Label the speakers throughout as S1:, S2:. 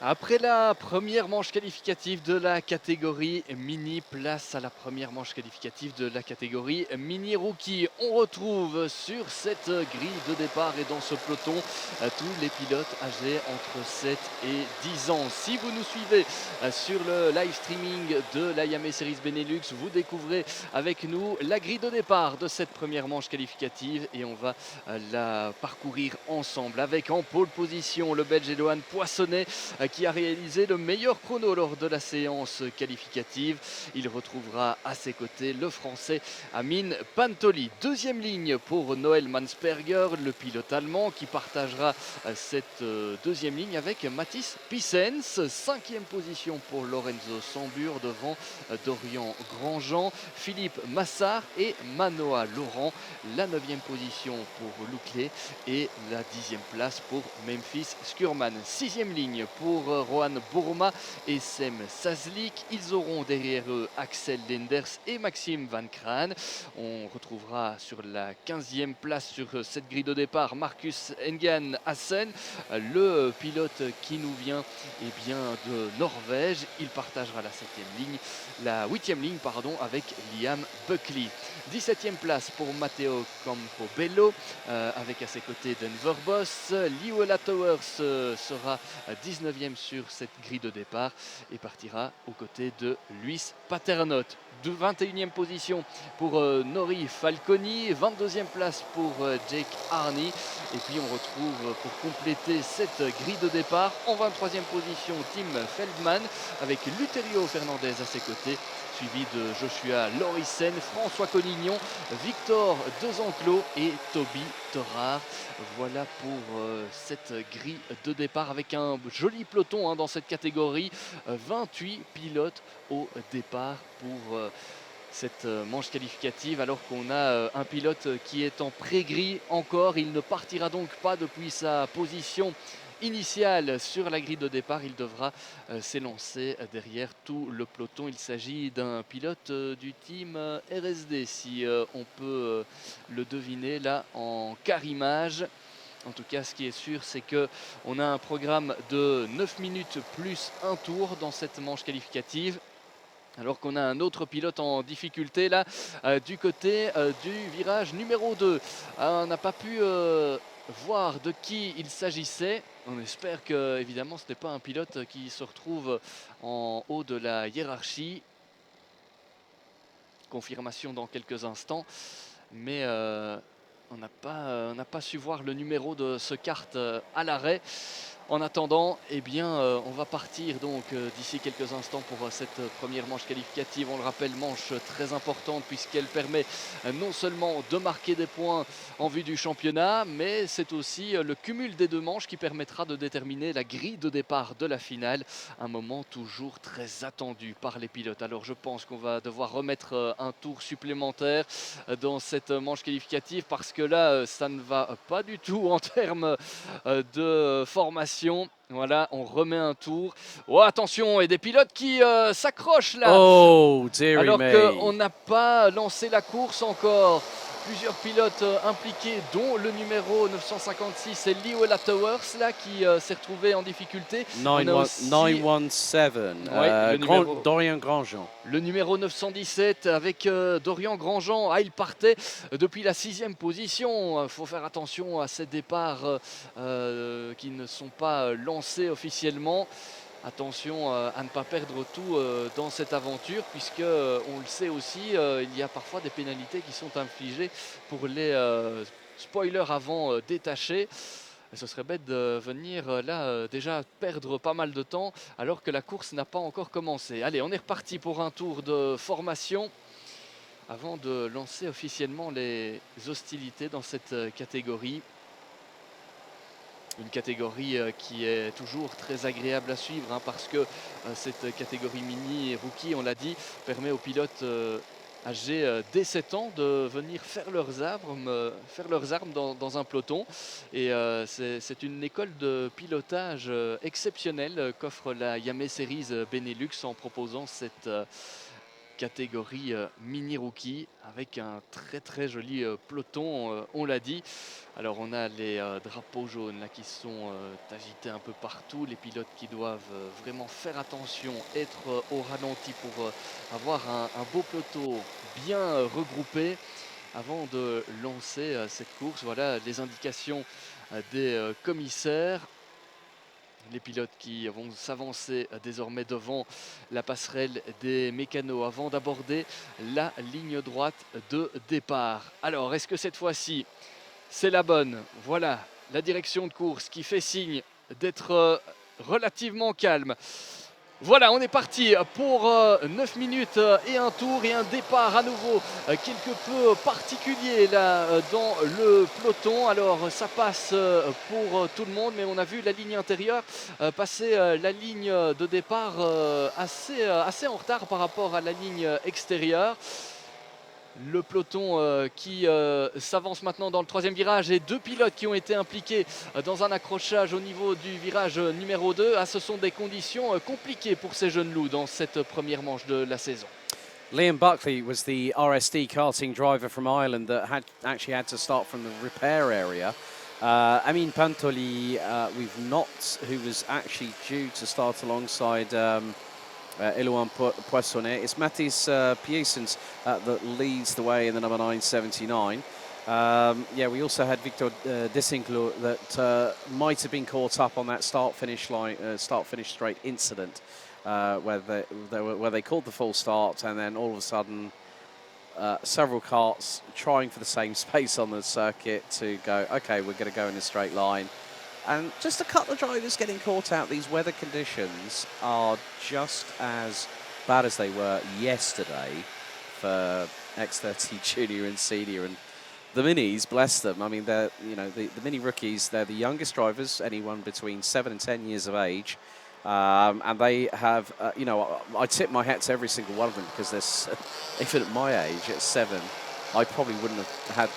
S1: Après la première manche qualificative de la catégorie mini, place à la première manche qualificative de la catégorie mini rookie. On retrouve sur cette grille de départ et dans ce peloton tous les pilotes âgés entre 7 et 10 ans. Si vous nous suivez sur le live streaming de la Yamaha Series Benelux, vous découvrez avec nous la grille de départ de cette première manche qualificative et on va la parcourir ensemble avec en pole position le Belge Elohan Poissonnet qui a réalisé le meilleur chrono lors de la séance qualificative. Il retrouvera à ses côtés le Français Amine Pantoli. Deuxième ligne pour Noël Mansperger, le pilote allemand qui partagera cette deuxième ligne avec Mathis Pissens. Cinquième position pour Lorenzo Sambur devant Dorian Grandjean, Philippe Massard et Manoa Laurent. La neuvième position pour Louclé et la 10e place pour Memphis Skurman. Sixième ligne pour Rohan Bourma et Sem Sazlik. Ils auront derrière eux Axel Lenders et Maxime Van Kraan. On retrouvera sur la 15e place sur cette grille de départ Marcus Engan Hassen, le pilote qui nous vient de Norvège. Il partagera la 7e ligne, la 8e ligne avec Liam Buckley. 17e place pour Matteo Campobello avec à ses côtés Denver Boss. Liuela Towers sera 19e sur cette grille de départ et partira aux côtés de Luis Paternot. 21e position pour Nori Falconi, 22e place pour Jake Harney. Et puis on retrouve pour compléter cette grille de départ en 23e position Tim Feldman avec Luterio Fernandez à ses côtés, suivi de Joshua Lorissen, François Collignon, Victor Dezenclos et Toby Torard. Voilà pour cette grille de départ avec un joli peloton dans cette catégorie. 28 pilotes au départ pour cette manche qualificative, alors qu'on a un pilote qui est en pré-grille encore. Il ne partira donc pas depuis sa position initiale sur la grille de départ. Il devra s'élancer derrière tout le peloton. Il s'agit d'un pilote du team RSD, si on peut le deviner là en quart-image. En tout cas, ce qui est sûr, c'est qu'on a un programme de 9 minutes plus un tour dans cette manche qualificative. Alors qu'on a un autre pilote en difficulté là, du côté du virage numéro 2. On n'a pas pu voir de qui il s'agissait. On espère que, évidemment, ce n'est pas un pilote qui se retrouve en haut de la hiérarchie. Confirmation dans quelques instants. Mais on n'a pas su voir le numéro de ce kart à l'arrêt. En attendant, on va partir donc d'ici quelques instants pour cette première manche qualificative. On le rappelle, manche très importante puisqu'elle permet non seulement de marquer des points en vue du championnat, mais c'est aussi le cumul des deux manches qui permettra de déterminer la grille de départ de la finale. Un moment toujours très attendu par les pilotes. Alors je pense qu'on va devoir remettre un tour supplémentaire dans cette manche qualificative parce que là, ça ne va pas du tout en termes de formation. Voilà, on remet un tour. Oh, attention, et des pilotes qui s'accrochent là.
S2: Oh, dearie
S1: alors
S2: me.
S1: qu'on n'a pas lancé la course encore. Plusieurs pilotes impliqués, dont le numéro 956, c'est Liuela Towers là, qui s'est retrouvé en difficulté. On a aussi
S2: 917, Dorian Grandjean.
S1: le numéro 917 avec Dorian Grandjean. Il partait depuis la 6e position. Il faut faire attention à ces départs qui ne sont pas lancés officiellement. Attention à ne pas perdre tout dans cette aventure puisque on le sait aussi, il y a parfois des pénalités qui sont infligées pour les spoilers avant détachés. Ce serait bête de venir là déjà perdre pas mal de temps alors que la course n'a pas encore commencé. Allez, on est reparti pour un tour de formation avant de lancer officiellement les hostilités dans cette catégorie. Une catégorie qui est toujours très agréable à suivre parce que cette catégorie mini et rookie, on l'a dit, permet aux pilotes âgés dès 7 ans de venir faire leurs armes dans un peloton. Et c'est une école de pilotage exceptionnelle qu'offre la Yamaha Series Benelux en proposant cette catégorie mini rookie avec un très joli peloton, on l'a dit. Alors on a les drapeaux jaunes là qui sont agités un peu partout, les pilotes qui doivent vraiment faire attention, être au ralenti pour avoir un beau peloton bien regroupé avant de lancer cette course. Voilà les indications des commissaires. Les pilotes qui vont s'avancer désormais devant la passerelle des mécanos avant d'aborder la ligne droite de départ. Alors, est-ce que cette fois-ci, c'est la bonne? Voilà, la direction de course qui fait signe d'être relativement calme. Voilà, on est parti pour 9 minutes et un tour et un départ à nouveau quelque peu particulier là dans le peloton. Alors ça passe pour tout le monde, mais on a vu la ligne intérieure passer la ligne de départ assez en retard par rapport à la ligne extérieure. Le peloton qui s'avance maintenant dans le troisième virage et deux pilotes qui ont été impliqués dans un accrochage au niveau du virage numéro 2. Ce sont des conditions compliquées pour ces jeunes loups dans cette première manche de la saison.
S2: Liam Buckley was the RSD karting driver from Ireland that actually had to start from the repair area. Amine Pantoli, who was actually due to start alongside Elouan Poissonnet. It's Mathis Piessens that leads the way in the number 979. Yeah, we also had Victor Desinclo that might have been caught up on that start-finish straight incident where they called the full start and then all of a sudden several karts trying for the same space on the circuit to go, okay, we're going to go in a straight line. And just a couple of drivers getting caught out. These weather conditions are just as bad as they were yesterday for X30 Junior and Senior. And the minis, bless them. I mean, they're, the mini rookies, they're the youngest drivers, anyone between 7 and 10 years of age. And they have, I tip my hat to every single one of them because there's, even at my age, at 7, I probably wouldn't have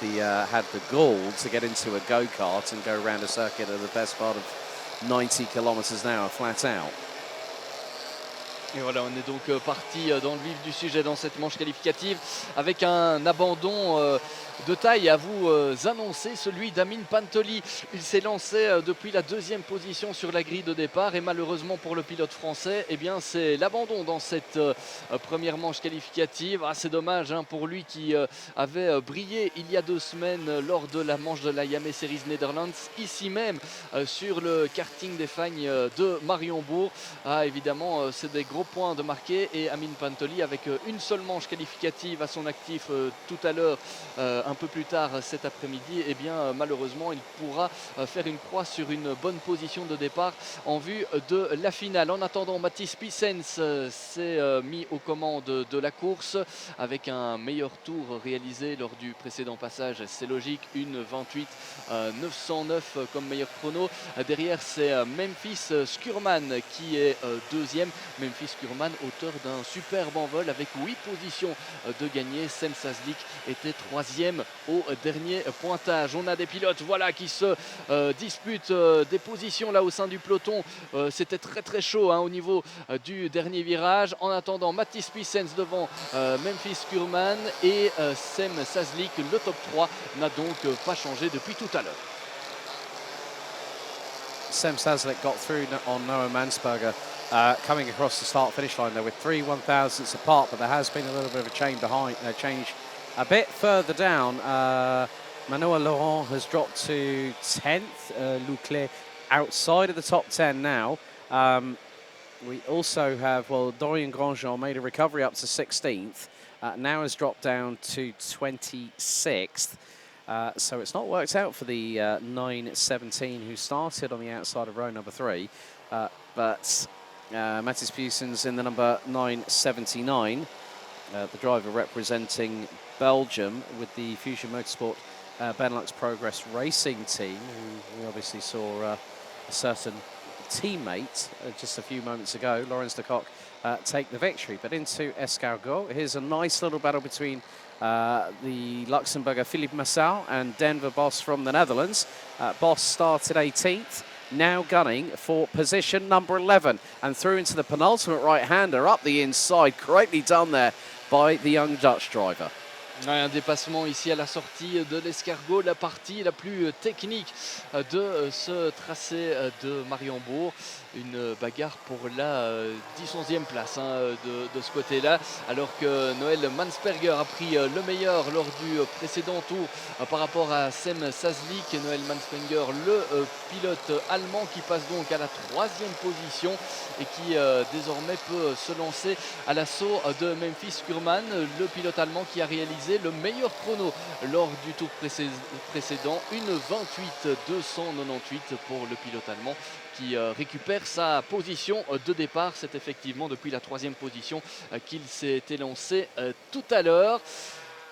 S2: had the gall to get into a go-kart and go around a circuit at the best part of 90 kilometers an hour, flat out.
S1: Et voilà, on est donc parti dans le vif du sujet dans cette manche qualificative avec un abandon de taille à vous annoncer, celui d'Amine Pantoli. Il s'est lancé depuis la deuxième position sur la grille de départ et malheureusement pour le pilote français, eh bien c'est l'abandon dans cette première manche qualificative. C'est dommage pour lui qui avait brillé il y a 2 semaines lors de la manche de la Yamaha Series Netherlands, ici même sur le karting des Fagnes de Mariembourg. Évidemment, c'est des gros points de marquer et Amine Pantoli avec une seule manche qualificative à son actif tout à l'heure, un peu plus tard cet après-midi, eh bien malheureusement il pourra faire une croix sur une bonne position de départ en vue de la finale. En attendant, Mathis Piessens s'est mis aux commandes de la course avec un meilleur tour réalisé lors du précédent passage, c'est logique, une 28-909 comme meilleur chrono. Derrière, c'est Memphis Skurman qui est deuxième. Memphis Skurman, auteur d'un superbe envol avec 8 positions de gagné. Sem Sazlik était troisième au dernier pointage. On a des pilotes qui se disputent des positions là au sein du peloton. C'était très chaud au niveau du dernier virage. En attendant, Mathis Piessens devant Memphis Skurman et Sem Sazlik. Le top 3 n'a donc pas changé depuis tout à l'heure.
S2: Sem Sazlik got through on Noah Mansberger coming across the start-finish line there with 3 1,000ths apart, but there has been a little bit of a change a bit further down. Manuel Laurent has dropped to 10th. Louclair outside of the top 10 now. We also have, Dorian Grandjean made a recovery up to 16th. Now has dropped down to 26th. So it's not worked out for the 917 who started on the outside of row number 3. But Mathis Piessens in the number 979, the driver representing Belgium with the Fusion Motorsport Benelux Progress Racing team, who we obviously saw a certain teammate just a few moments ago, Laurens de Kock, take the victory. But into Escargot, here's a nice little battle between the Luxembourger Philippe Massal and Denver Boss from the Netherlands. Boss started 18th, now gunning for position number 11 and through into the penultimate right-hander up the inside. Greatly done there by the young Dutch driver.
S1: Ouais, un dépassement ici à la sortie de l'escargot, la partie la plus technique de ce tracé de Mariembourg. Une bagarre pour la 10-11e place de ce côté-là, alors que Noël Mansperger a pris le meilleur lors du précédent tour par rapport à Sem Sazlik. Noël Mansperger, le pilote allemand, qui passe donc à la 3e position et qui désormais peut se lancer à l'assaut de Memphis Kurman, le pilote allemand qui a réalisé le meilleur chrono lors du tour précédent, une 28-298 pour le pilote allemand qui récupère sa position de départ. C'est effectivement depuis la 3e position qu'il s'était lancé tout à l'heure,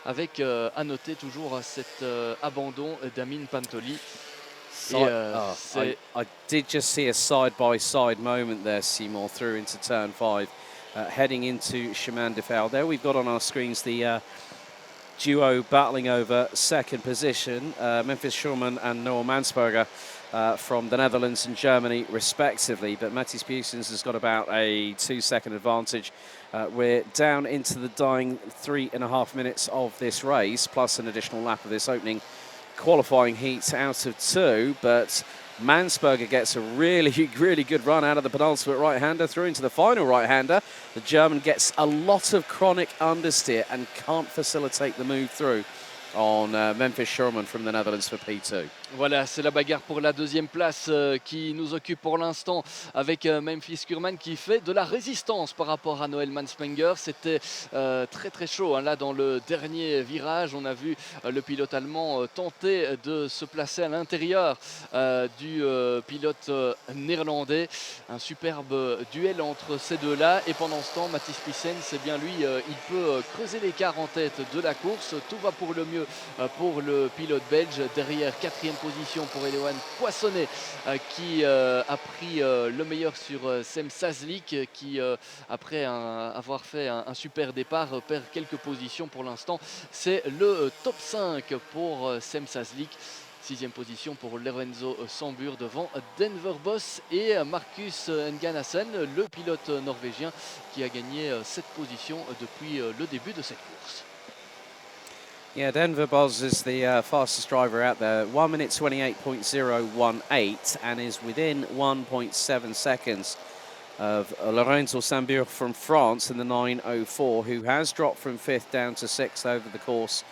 S1: avec à noter toujours cet abandon d'Amin Pantoli.
S2: I did just see a side-by-side moment there, Seymour, through into turn 5, heading into Chemin de Fer. There we've got on our screens the duo battling over second position, Memphis Schurman and Noel Mansperger from the Netherlands and Germany respectively, but Matthijs Puissens has got about a 2-second advantage. We're down into the dying 3.5 minutes of this race, plus an additional lap of this opening qualifying heat out of 2, but Mansperger gets a really, really good run out of the penultimate right-hander through into the final right-hander. The German gets a lot of chronic understeer and can't facilitate the move through on Memphis Schurman from the Netherlands for P2.
S1: Voilà, c'est la bagarre pour la 2e place qui nous occupe pour l'instant, avec Memphis Kurman qui fait de la résistance par rapport à Noël Mansperger. C'était très très chaud là dans le dernier virage. On a vu le pilote allemand tenter de se placer à l'intérieur du pilote néerlandais. Un superbe duel entre ces deux-là, et pendant ce temps, Matthijs Puissens, c'est bien lui, il peut creuser l'écart en tête de la course. Tout va pour le mieux pour le pilote belge. Derrière, 4e position pour Eloane Poissonnet qui a pris le meilleur sur Sem Sazlik, qui après avoir fait un super départ perd quelques positions pour l'instant. C'est le top 5 pour Sem Sazlik. 6e position pour Lorenzo Sambur devant Denver Boss et Marcus Nganassen, le pilote norvégien qui a gagné cette position depuis le début de cette course.
S2: Yeah, Denver Boz is the fastest driver out there, 1 minute 28.018, and is within 1.7 seconds of Lorenzo Sambur from France in the 9.04, who has dropped from 5th down to 6th over the course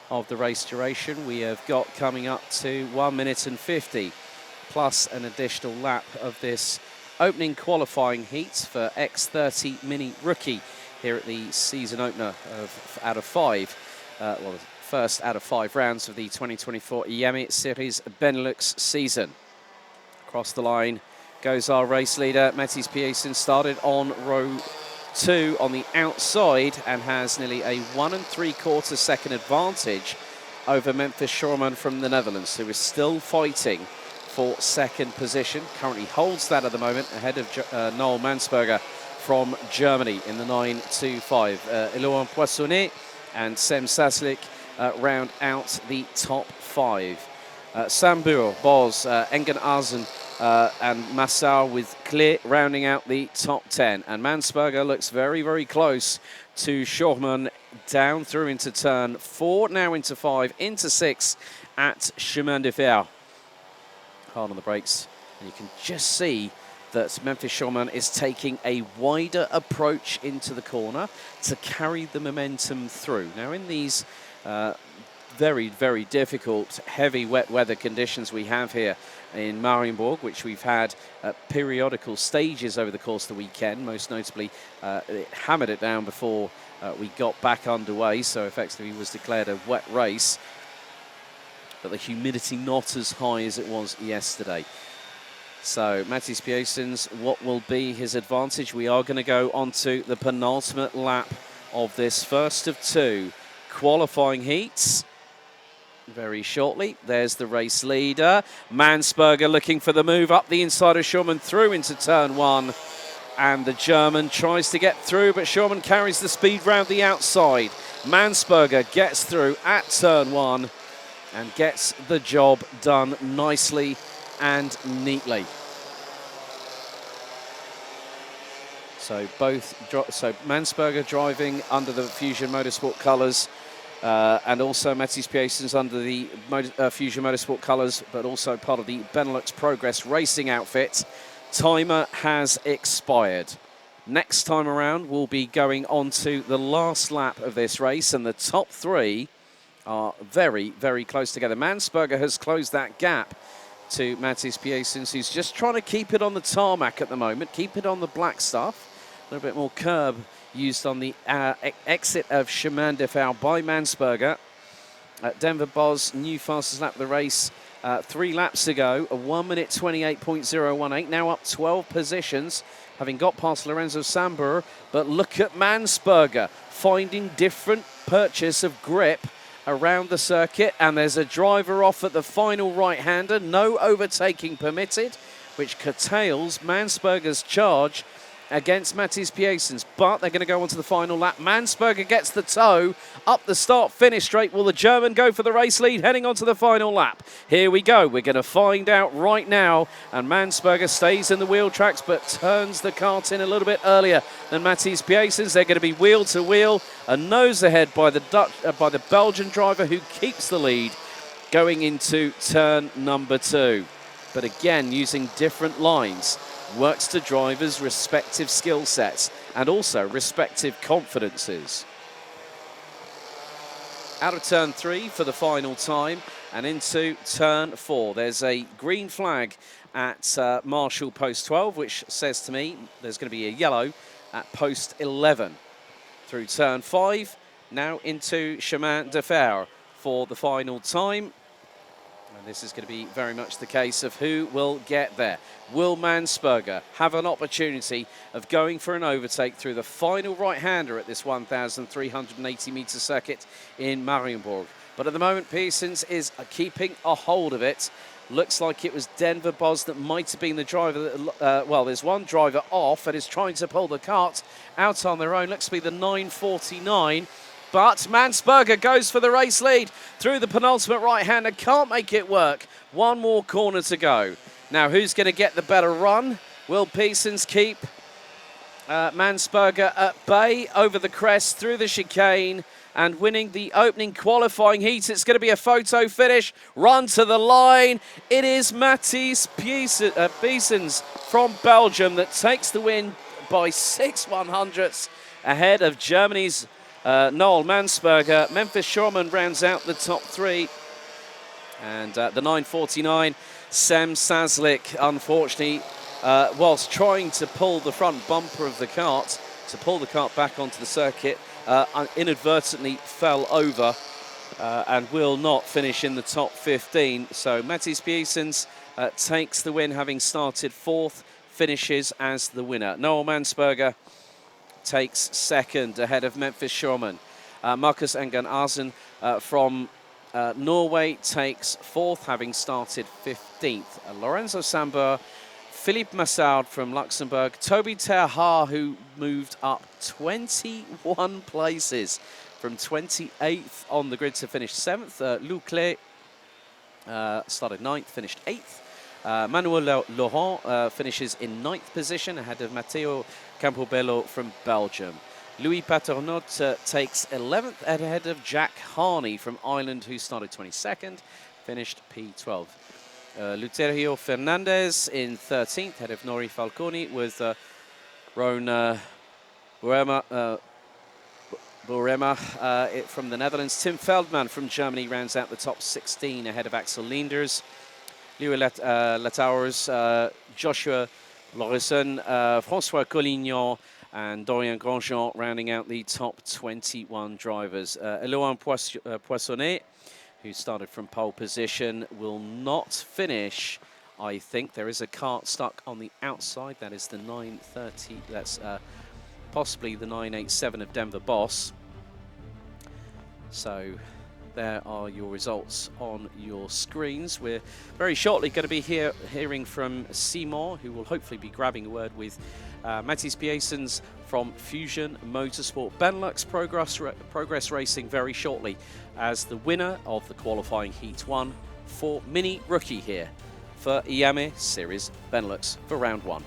S2: of the race duration. We have got coming up to 1 minute and 50, plus an additional lap of this opening qualifying heat for X30 Mini Rookie here at the season opener out of 5. Well, the first out of 5 rounds of the 2024 IEMI Series Benelux season. Across the line goes our race leader. Matthijs Puissens started on row 2 on the outside and has nearly a 1 3/4 second advantage over Memphis Schurman from the Netherlands, who is still fighting for second position. Currently holds that at the moment, ahead of Noel Mansperger from Germany in the 9.25. Eloane Poissonnet and Sem Sazlik round out the top 5. Sambur, Boz, Engenazen and Massar with Clear rounding out the top 10. And Mansperger looks very, very close to Schurman down through into turn 4, now into 5, into 6 at Chemin de Fer. Hard on the brakes, and you can just see that Memphis Schurman is taking a wider approach into the corner to carry the momentum through. Now in these very, very difficult, heavy wet weather conditions we have here in Mariembourg, which we've had periodical stages over the course of the weekend. Most notably, it hammered it down before we got back underway, so effectively was declared a wet race. But the humidity not as high as it was yesterday. So Matthijs Puissens, what will be his advantage? We are going to go onto the penultimate lap of this first of 2 qualifying heats very shortly. There's the race leader. Mansperger looking for the move up the inside of Schurman through into turn 1. And the German tries to get through, but Schurman carries the speed round the outside. Mansperger gets through at turn 1 and gets the job done nicely and neatly. So Mansberger driving under the Fusion Motorsport colours, and also Matthijs Piessens under the Fusion Motorsport colours, but also part of the Benelux Progress Racing outfit. Timer has expired. Next time around, we'll be going on to the last lap of this race, and the top three are very, very close together. Mansberger has closed that gap to Matthijs Piessens, who's just trying to keep it on the tarmac at the moment, keep it on the black stuff. A little bit more curb used on the exit of Chemin de Fer by Mansberger. Denver Bos, new fastest lap of the race 3 laps ago, a 1 minute 28.018, now up 12 positions, having got past Lorenzo Sambur. But look at Mansberger finding different purchase of grip around the circuit, and there's a driver off at the final right-hander, no overtaking permitted, which curtails Mansberger's charge against Matthijs Piessens. But they're going to go on to the final lap. Mansberger gets the tow up the start-finish straight. Will the German go for the race lead heading on to the final lap? Here we go. We're going to find out right now. And Mansberger stays in the wheel tracks but turns the kart in a little bit earlier than Matthijs Piessens. They're going to be wheel to wheel, a nose ahead by the Belgian driver who keeps the lead going into turn number 2. But again, using different lines, works to drivers' respective skill sets and also respective confidences. Out of turn 3 for the final time and into turn 4. There's a green flag at Marshall post 12, which says to me there's going to be a yellow at post 11. Through turn 5, now into Chemin de Fer for the final time. And this is going to be very much the case of who will get there. Will Mansberger have an opportunity of going for an overtake through the final right-hander at this 1,380-metre circuit in Mariembourg? But at the moment, Piessens is keeping a hold of it. Looks like it was Denver Bos that might have been the driver. Well, there's one driver off and is trying to pull the cart out on their own. Looks to be the 949. But Mansberger goes for the race lead through the penultimate right-hander. Can't make it work. One more corner to go. Now, who's going to get the better run? Will Piessens keep Mansberger at bay over the crest through the chicane and winning the opening qualifying heat? It's going to be a photo finish. Run to the line. It is Matthijs Piessens from Belgium that takes the win by 6/100ths ahead of Germany's Noel Mansberger. Memphis Schurman rounds out the top 3. And the 949, Sam Saslik, unfortunately, whilst trying to pull the front bumper of the kart, to pull the kart back onto the circuit, inadvertently fell over and will not finish in the top 15. So Matthijs Piessens takes the win, having started 4th, finishes as the winner. Noel Mansberger takes 2nd ahead of Memphis Schurman. Marcus Engen-Arsen from Norway takes 4th, having started 15th. Lorenzo Sambur, Philippe Massard from Luxembourg, Toby Terhaar, who moved up 21 places from 28th on the grid to finish 7th. Louclet started 9th, finished 8th. Manuel Laurent finishes in 9th position ahead of Matteo Campobello from Belgium. Louis Paternot takes 11th ahead of Jack Harney from Ireland, who started 22nd, finished P12. Luterio Fernandez in 13th, ahead of Nori Falconi, with Ron Borema from the Netherlands. Tim Feldman from Germany rounds out the top 16 ahead of Axel Linders. Louis Lataurs, Joshua Laurisson, François Collignon, and Dorian Grandjean rounding out the top 21 drivers. Eloin Poissonnet, who started from pole position, will not finish. I think there is a kart stuck on the outside. That is the 930. That's possibly the 987 of Denver Bos. So there are your results on your screens. We're very shortly going to be hearing from Seymour, who will hopefully be grabbing a word with Matthijs Piessens from Fusion Motorsport Benelux Progress Racing very shortly as the winner of the qualifying Heat 1 for Mini Rookie here for IAME Series Benelux for round 1.